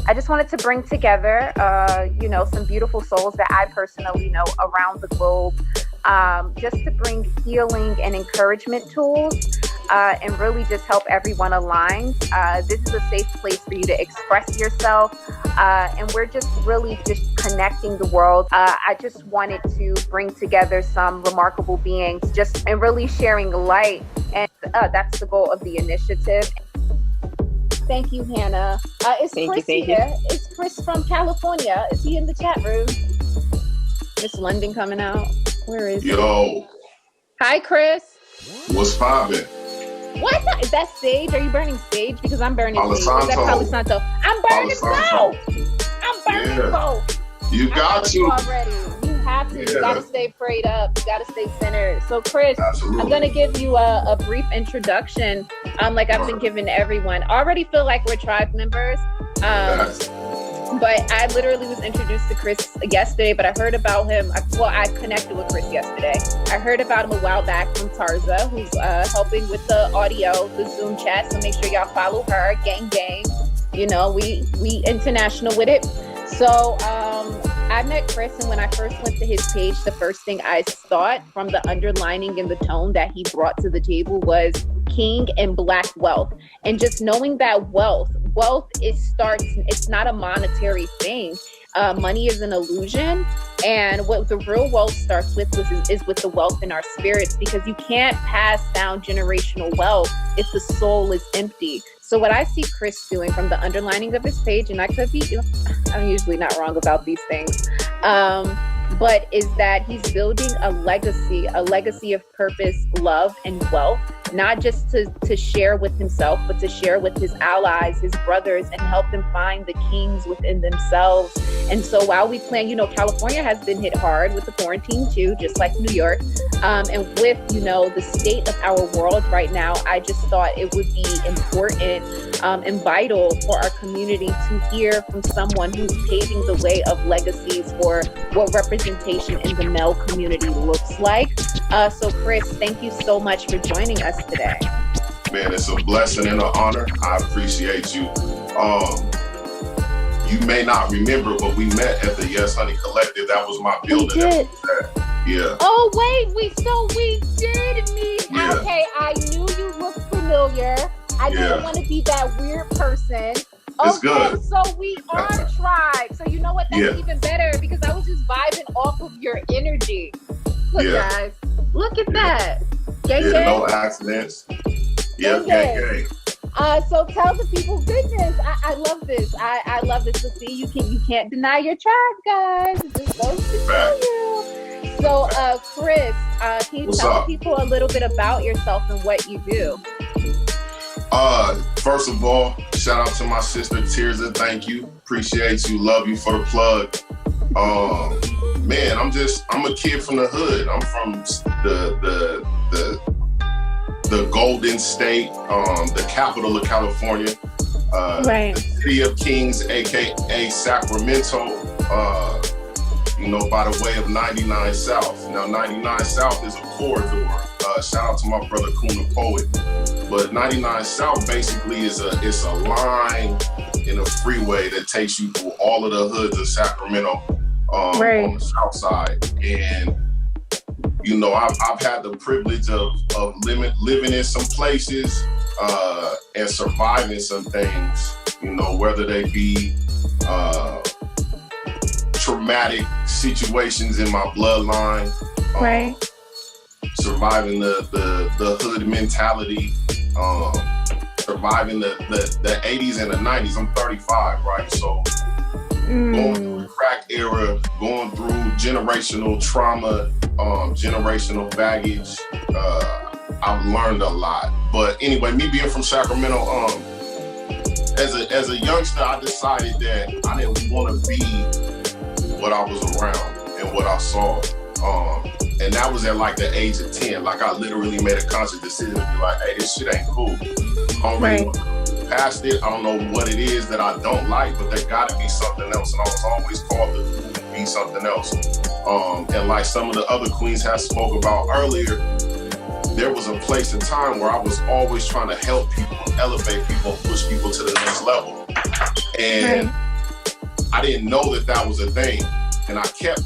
I just wanted to bring together, some beautiful souls that I personally know around the globe, just to bring healing and encouragement tools, and really just help everyone align. This is a safe place for you to express yourself, and we're just really just connecting the world. I just wanted to bring together some remarkable beings, and really sharing light, and that's the goal of the initiative. Thank you, Hannah. Is Chris here? Is Chris from California? Is he in the chat room? Miss London coming out. Where is he? Yo. Hi, Chris. What's poppin'? What? Is that sage? Are you burning sage? Because I'm burning sage. Is that Palo Santo? I'm burning both. I'm burning both. You got to. Already. You have to. You got to stay prayed up. You got to stay centered. So, Chris, absolutely. I'm going to give you a brief introduction, like I've been giving everyone. I already feel like we're tribe members. But I literally was introduced to Chris yesterday, but I heard about him. I connected with Chris yesterday. I heard about him a while back from Tarza, who's helping with the audio, the Zoom chat. So make sure y'all follow her. Gang. You know, we international with it. So I met Chris, and when I first went to his page, the first thing I thought from the underlining and the tone that he brought to the table was king and black wealth. And just knowing that wealth, it's not a monetary thing. Money is an illusion. And what the real wealth starts with is with the wealth in our spirits, because you can't pass down generational wealth if the soul is empty. So what I see Chris doing from the underlining of his page, and I could be, I'm usually not wrong about these things, but is that he's building a legacy of purpose, love, and wealth, not just to share with himself, but to share with his allies, his brothers, and help them find the kings within themselves. And so while we plan, California has been hit hard with the quarantine too, just like New York. And with, the state of our world right now, I just thought it would be important and vital for our community to hear from someone who's paving the way of legacies for what representation in the male community looks like. So Chris, thank you so much for joining us today. Man, it's a blessing and an honor. I appreciate you. You may not remember, but we met at the Yes Honey Collective. That was my building. We did. Yeah. Oh wait, we did meet. Yeah. Okay, I knew you looked familiar. I didn't want to be that weird person. It's good. So we are tribe. So you know what? That's even better, because I was just vibing off of your energy. Look, guys, look at that. Gang. No accidents. Yeah, gang. So tell the people goodness. I love this. I love this. But see, you can't deny your tribe, guys. It just goes to show you. So, Chris, can you tell the people a little bit about yourself and what you do? First of all, shout out to my sister Tirza. Thank you. Appreciate you. Love you for the plug. Man, I'm a kid from the hood. I'm from the Golden State, the capital of California, right. The City of Kings, aka Sacramento, by the way of 99 South. Now, 99 South is a corridor. Shout out to my brother Kuna Poet. But 99 South basically is a line in a freeway that takes you through all of the hoods of Sacramento, right. on the south side. And I've had the privilege of living in some places and surviving some things, whether they be traumatic situations in my bloodline, right. Surviving the hood mentality, surviving the 80s and the 90s. I'm 35, right? So going through the crack era, going through generational trauma, generational baggage, I've learned a lot. But anyway, me being from Sacramento, as a youngster, I decided that I didn't want to be what I was around and what I saw. And that was at like the age of 10. Like, I literally made a conscious decision to be like, hey, this shit ain't cool. I don't really want to move past it. I don't know what it is that I don't like, but there gotta be something else. And I was always called to be something else. And like some of the other queens have spoke about earlier, there was a place in time where I was always trying to help people, elevate people, push people to the next level. And I didn't know that was a thing. And I kept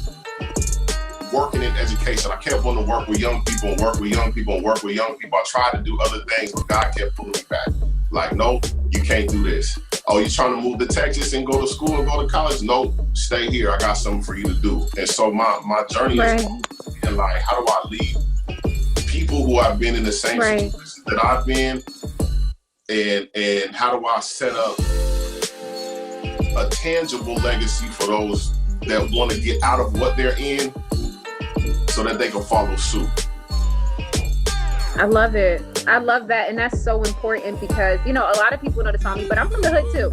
working in education. I kept wanting to work with young people and work with young people and work with young people. I tried to do other things, but God kept pulling me back. Like, no, you can't do this. Oh, you trying to move to Texas and go to school and go to college? No, stay here. I got something for you to do. And so my journey is and like, how do I lead people who have been in the same situations that I've been? And how do I set up a tangible legacy for those that want to get out of what they're in so that they can follow suit? I love it. I love that. And that's so important because, you know, a lot of people know this on me, but I'm from the hood too.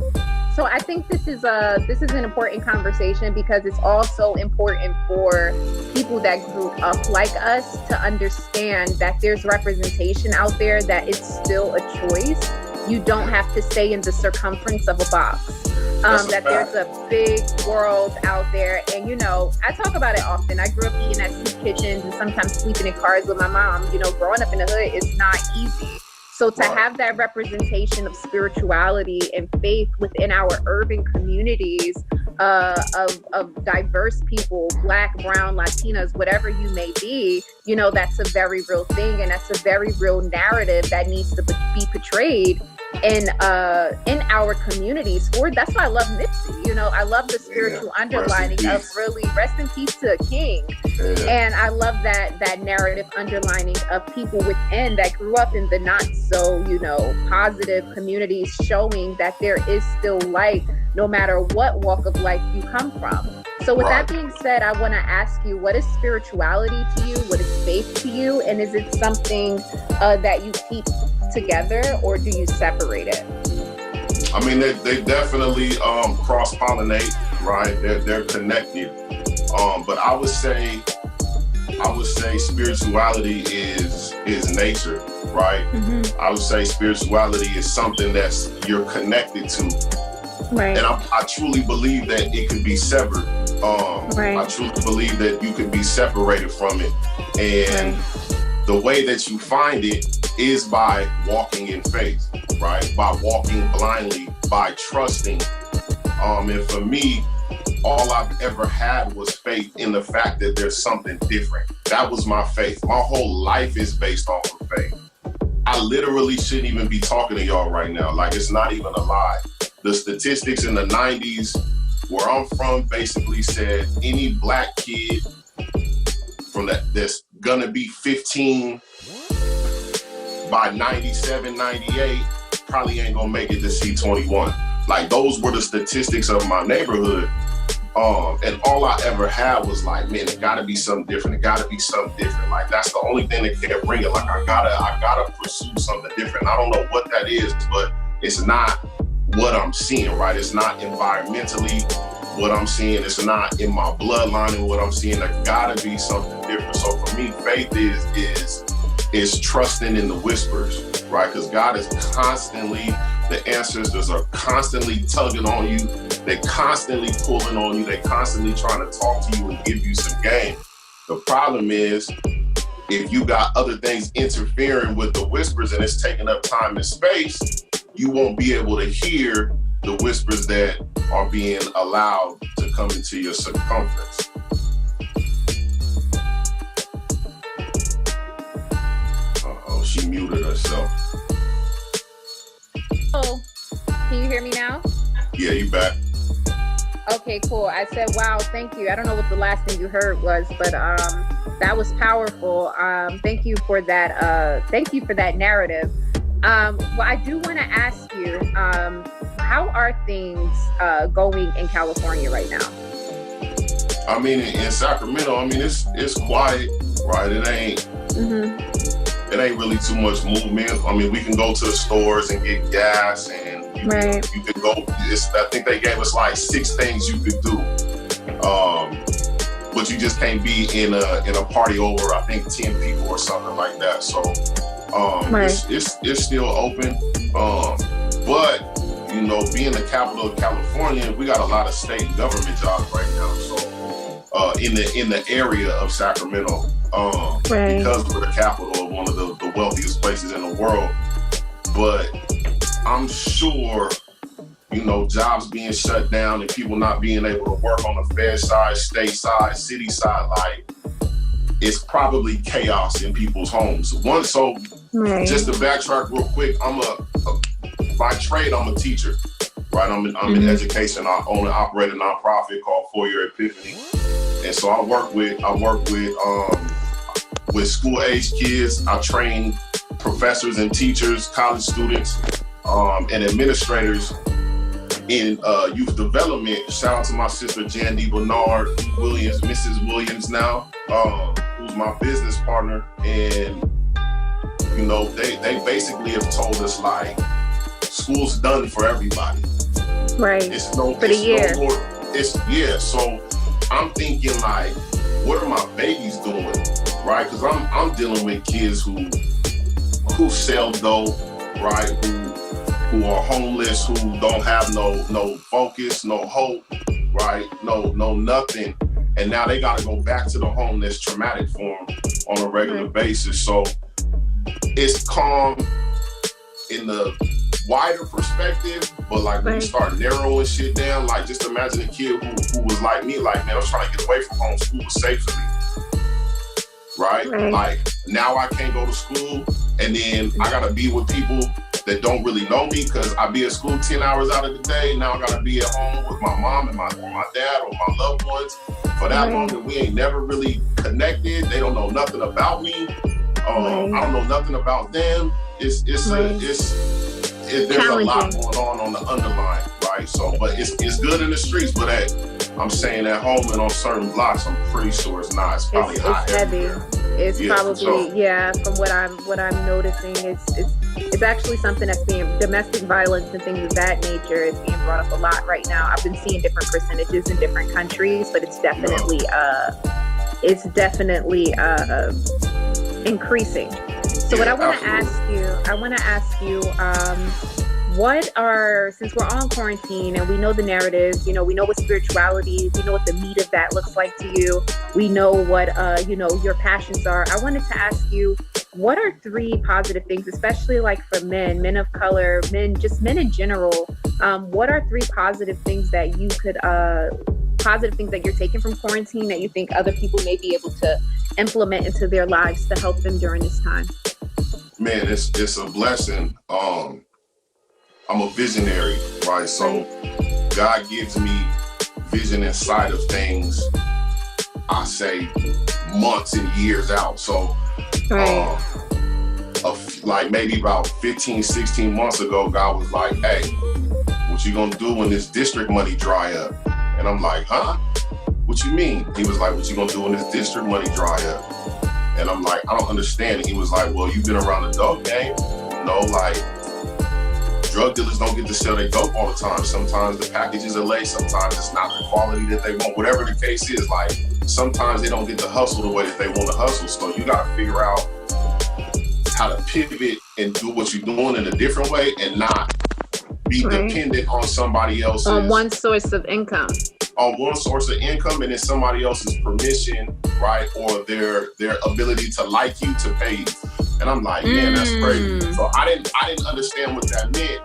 So I think this is an important conversation because it's also important for people that grew up like us to understand that there's representation out there, that it's still a choice. You don't have to stay in the circumference of a box. That there's a big world out there. And, you know, I talk about it often. I grew up eating at soup kitchens and sometimes sleeping in cars with my mom. You know, growing up in the hood is not easy. So to have that representation of spirituality and faith within our urban communities of diverse people, Black, Brown, Latinas, whatever you may be, you know, that's a very real thing. And that's a very real narrative that needs to be portrayed in our communities. That's why I love Nipsey. You know, I love the spiritual underlining of really rest in peace to a king. And I love that narrative underlining of people within that grew up in the not so, you know, positive communities, showing that there is still light no matter what walk of life you come from. So with that being said, I want to ask you, what is spirituality to you? What is faith to you? And is it something that you keep together, or do you separate it? I mean, they definitely cross-pollinate, right? They're connected. But I would say spirituality is nature, right? Mm-hmm. I would say spirituality is something that's you're connected to. Right. And I truly believe that it can be severed. I truly believe that you can be separated from it. And the way that you find it is by walking in faith, right? By walking blindly, by trusting. And for me, all I've ever had was faith in the fact that there's something different. That was my faith. My whole life is based off of faith. I literally shouldn't even be talking to y'all right now. Like, it's not even a lie. The statistics in the 90s, where I'm from, basically said any Black kid from that's gonna be 15 by 97, 98, probably ain't gonna make it to C21. Like, those were the statistics of my neighborhood. And all I ever had was like, man, it gotta be something different. It gotta be something different. Like, that's the only thing that can bring it. Like, I gotta pursue something different. I don't know what that is, but it's not what I'm seeing, right? It's not environmentally what I'm seeing. It's not in my bloodline and what I'm seeing. There gotta be something different. So for me, faith is trusting in the whispers, right? Because God is constantly, the ancestors are constantly tugging on you. They're constantly pulling on you. They're constantly trying to talk to you and give you some game. The problem is, if you got other things interfering with the whispers and it's taking up time and space, you won't be able to hear the whispers that are being allowed to come into your circumference. She muted herself. Oh, can you hear me now? Yeah, you back. Okay, cool. I said, wow, thank you. I don't know what the last thing you heard was, but that was powerful. Thank you for that. Thank you for that narrative. Well, I do want to ask you, how are things going in California right now? I mean, in Sacramento, I mean, it's quiet, right? It ain't really too much movement. I mean, we can go to the stores and get gas, and you can go. I think they gave us like 6 things you could do, but you just can't be in a party over, I think, 10 people or something like that. So it's still open, but you know, being the capital of California, we got a lot of state government jobs right now. So in the area of Sacramento, because we're the capital of one of the wealthiest places in the world. But I'm sure, you know, jobs being shut down and people not being able to work on the Fed side, state side, city side, like, it's probably chaos in people's homes. Just to backtrack real quick, by trade, I'm a teacher, right? I'm in education. I own and operate a nonprofit called For Your Epiphany. And so I work with school age kids. I train professors and teachers, college students, and administrators in youth development. Shout out to my sister Jandy Bernard Williams, Mrs. Williams now, who's my business partner. And you know, they basically have told us, like, school's done for everybody. Right. It's no for the year. No more, so I'm thinking, like, what are my babies doing? Right? Because I'm dealing with kids who sell dope, right? Who are homeless, who don't have no focus, no hope, right? No nothing. And now they gotta go back to the home that's traumatic for them on a regular basis. So it's calm in the wider perspective, but like when you start narrowing shit down, like just imagine a kid who was like me, like, man, I was trying to get away from home. School was safe for me, right? Like now I can't go to school, and then I gotta be with people that don't really know me because I be at school 10 hours out of the day. Now I gotta be at home with my mom and my dad or my loved ones for that long, and we ain't never really connected. They don't know nothing about me. I don't know nothing about them. There's a lot going on the underlying, right? So, but it's good in the streets, but I'm saying at home and on certain blocks, I'm pretty sure it's not. It's probably hot. It's heavy. It's probably from what I'm noticing, it's actually something that's being domestic violence and things of that nature is being brought up a lot right now. I've been seeing different percentages in different countries, but it's definitely increasing. So what I want to ask you, since we're all in quarantine and we know the narratives, you know, we know what spirituality, we know what the meat of that looks like to you, we know what, your passions are. I wanted to ask you, what are 3 positive things, especially like for men of color, men in general, what are 3 positive things that you could, positive things that you're taking from quarantine that you think other people may be able to implement into their lives to help them during this time? Man, it's a blessing. I'm a visionary, right? So God gives me vision and sight of things, I say months and years out. So like maybe about 15, 16 months ago, God was like, hey, what you gonna do when this district money dry up? And I'm like, huh? What you mean? He was like, what you gonna do when this district money dry up? And I'm like, I don't understand. And he was like, well, you've been around the dope game. You know, like, drug dealers don't get to sell their dope all the time. Sometimes the packages are late. Sometimes it's not the quality that they want. Whatever the case is, like, sometimes they don't get to hustle the way that they want to hustle. So you got to figure out how to pivot and do what you're doing in a different way and not be dependent on somebody else's. On one source of income. On one source of income, and then somebody else's permission, right? Or their ability to like you, to pay you. And I'm like, man, that's crazy. So I didn't understand what that meant.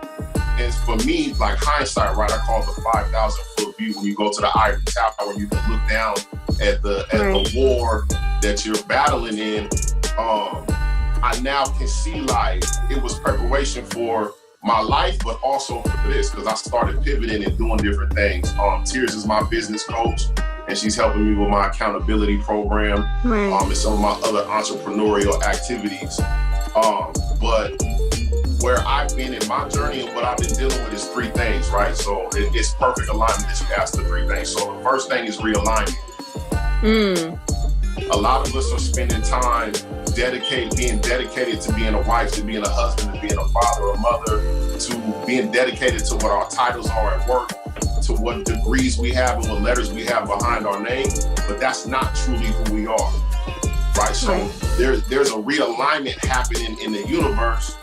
And for me, like hindsight, right? I call it the 5,000 foot view. When you go to the Ivory Tower, you can look down at the war that you're battling in. I now can see like it was preparation for my life, but also for this, because I started pivoting and doing different things. Tears is my business coach, and she's helping me with my accountability program and some of my other entrepreneurial activities. But where I've been in my journey and what I've been dealing with is 3 things, right? So it's perfect alignment that you asked the 3 things. So the first thing is realignment. A lot of us are spending time being dedicated to being a wife, to being a husband, to being a father or mother, to being dedicated to what our titles are at work, to what degrees we have and what letters we have behind our name, but that's not truly who we are, right? So there's a realignment happening in the universe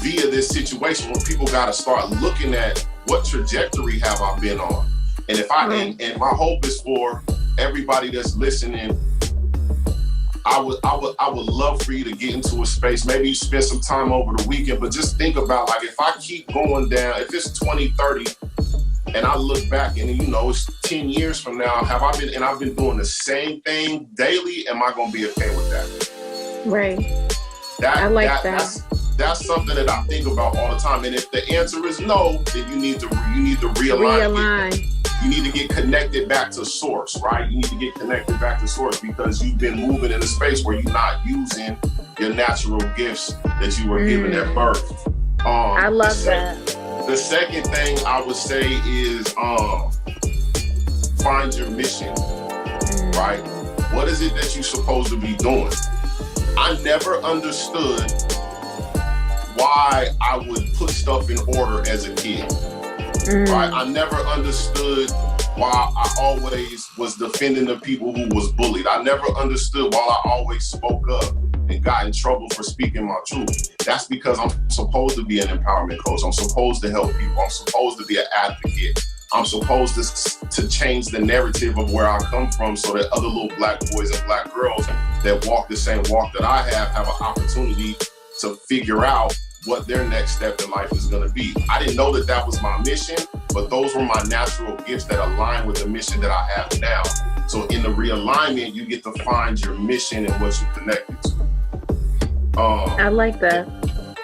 via this situation where people got to start looking at what trajectory have I been on. And if and my hope is for everybody that's listening, I would love for you to get into a space. Maybe you spend some time over the weekend, but just think about, like, if I keep going down, if it's 2030 and I look back and, you know, it's 10 years from now, I've been doing the same thing daily, am I going to be okay with that? Right. I like that. That's something that I think about all the time. And if the answer is no, then you need to realign. You need to get connected back to source, right? You need to get connected back to source because you've been moving in a space where you're not using your natural gifts that you were given at birth. I love that. The second thing I would say is find your mission, right? What is it that you're supposed to be doing? I never understood why I would put stuff in order as a kid. Right? I never understood why I always was defending the people who was bullied. I never understood why I always spoke up and got in trouble for speaking my truth. That's because I'm supposed to be an empowerment coach. I'm supposed to help people. I'm supposed to be an advocate. I'm supposed to change the narrative of where I come from so that other little Black boys and Black girls that walk the same walk that I have an opportunity to figure out what their next step in life is going to be. I didn't know that was my mission, but those were my natural gifts that align with the mission that I have now. So in the realignment, you get to find your mission and what you're connected to. I like that.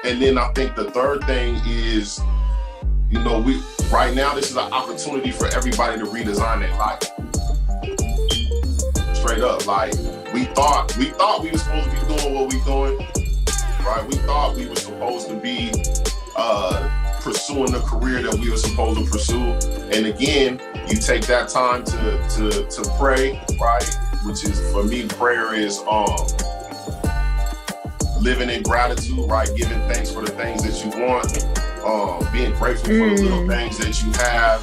And then I think the third thing is, you know, right now this is an opportunity for everybody to redesign their life. Straight up, like we thought we were supposed to be doing what we're doing. Right, we thought we were supposed to be pursuing the career that we were supposed to pursue, and again, you take that time to pray, right? Which is, for me, prayer is living in gratitude, right? Giving thanks for the things that you want, being grateful for the little things that you have,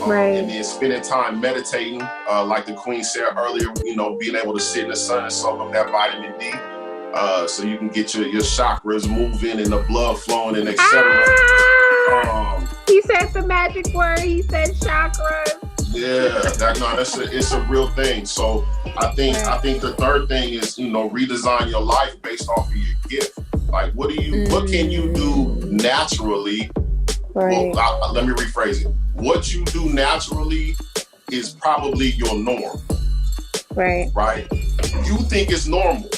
right? And then spending time meditating, like the Queen said earlier. You know, being able to sit in the sun and soak up that vitamin D. So you can get your chakras moving and the blood flowing and etc. He said the magic word. He said chakras. Yeah, it's a real thing. So I think the third thing is, you know, redesign your life based off of your gift. Like, what can you do naturally? Right. Well, let me rephrase it. What you do naturally is probably your norm. Right. Right. You think it's normal,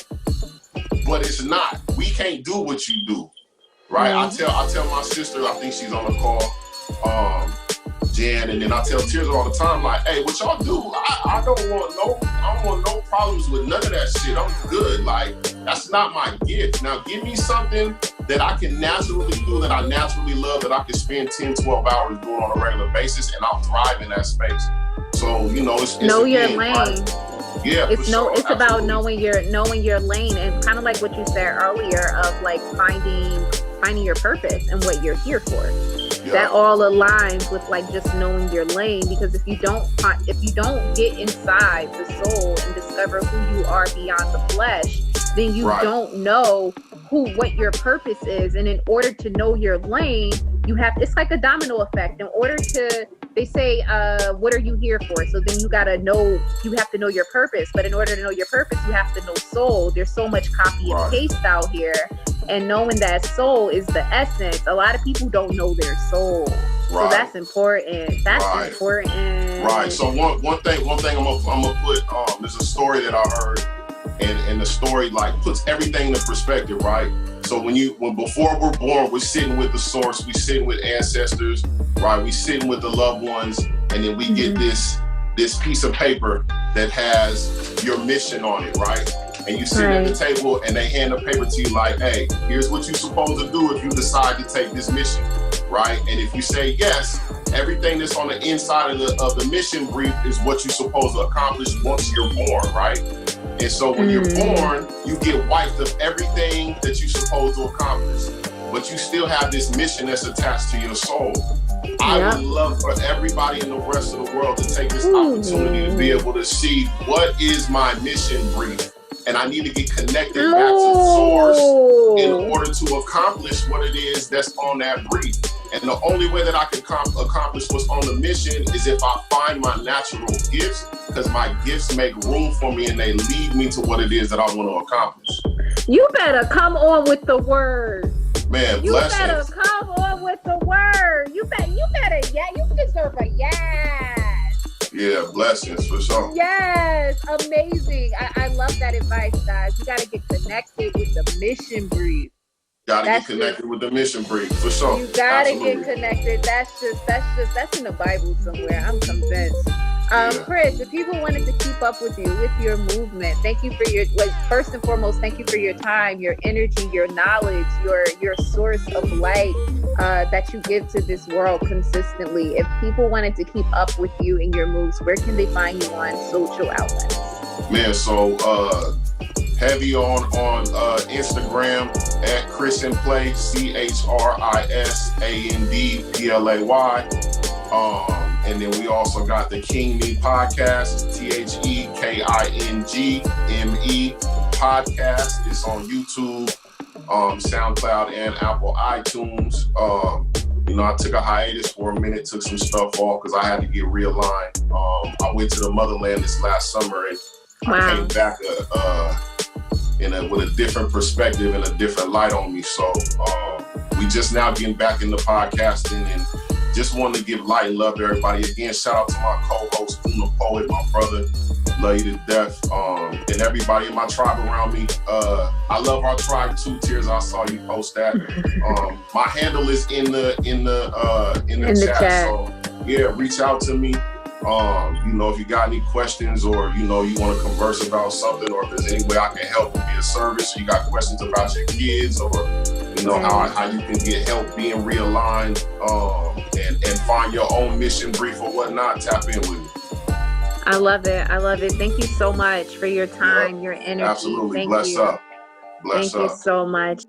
but it's not. We can't do what you do, right? I tell my sister, I think she's on the call, Jan, and then I tell Tears all the time, like, hey, what y'all do? I don't want no problems with none of that shit. I'm good. Like, that's not my gift. Now, give me something that I can naturally do, that I naturally love, that I can spend 10, 12 hours doing on a regular basis, and I'll thrive in that space. So, you know, it's know your lane. Right? Yeah, it's sure. It's about knowing your lane, and kind of like what you said earlier of like finding your purpose and what you're here for. Yeah. That all aligns with like just knowing your lane, because if you don't get inside the soul and discover who you are beyond the flesh, then you don't know what your purpose is. And in order to know your lane, it's like a domino effect. In order to, they say, what are you here for? So then you have to know your purpose. But in order to know your purpose, you have to know soul. There's so much copy and paste out here. And knowing that soul is the essence. A lot of people don't know their soul. So that's important. That's important. Right. So one thing I'm gonna put, there's a story that I heard, and the story like puts everything into perspective, right? So before we're born, we're sitting with the source, we're sitting with ancestors, right? We're sitting with the loved ones, and then we get this piece of paper that has your mission on it, right? And you sit at the table and they hand the paper to you like, hey, here's what you're supposed to do if you decide to take this mission, right? And if you say yes, everything that's on the inside of the mission brief is what you're supposed to accomplish once you're born, right? And so when you're born, you get wiped of everything that you're supposed to accomplish, but you still have this mission that's attached to your soul. I would love for everybody in the rest of the world to take this opportunity to be able to see what is my mission brief. And I need to get connected back to the source in order to accomplish what it is that's on that brief. And the only way that I can accomplish what's on the mission is if I find my natural gifts, because my gifts make room for me and they lead me to what it is that I want to accomplish. You better come on with the word. Man, you blessings. better come on with the word. You better, yeah, you deserve a yes. Yeah, blessings for sure. Yes, amazing. I love that advice, guys. You got to get connected with the mission brief. Gotta get connected with the mission brief for sure. You gotta get connected. That's in the Bible somewhere. I'm convinced. Chris, if people wanted to keep up with you, with your movement, thank you for your, first and foremost, thank you for your time, your energy, your knowledge, your source of light that you give to this world consistently. If people wanted to keep up with you and your moves, where can they find you on social outlets? Man, so heavy on Instagram at Chris&Play, ChrisandPlay. And then we also got the King Me podcast, TheKingme podcast. It's on YouTube, SoundCloud, and Apple iTunes. I took a hiatus for a minute, took some stuff off because I had to get realigned. I went to the motherland this last summer and I came back with a different perspective and a different light on me. So we just now getting back into podcasting and just wanted to give light and love to everybody. Again, shout out to my co-host, Una Poet, my brother. Love you to death. And everybody in my tribe around me. I love our tribe too, Tears. I saw you post that. My handle is in the chat. So yeah, reach out to me. If you got any questions or, you want to converse about something, or if there's any way I can help and be a service, or you got questions about your kids, or, how you can get help being realigned, and find your own mission brief or whatnot, tap in with me. I love it. Thank you so much for your time, your energy. Absolutely. Thank Bless you. up. Thank you so much.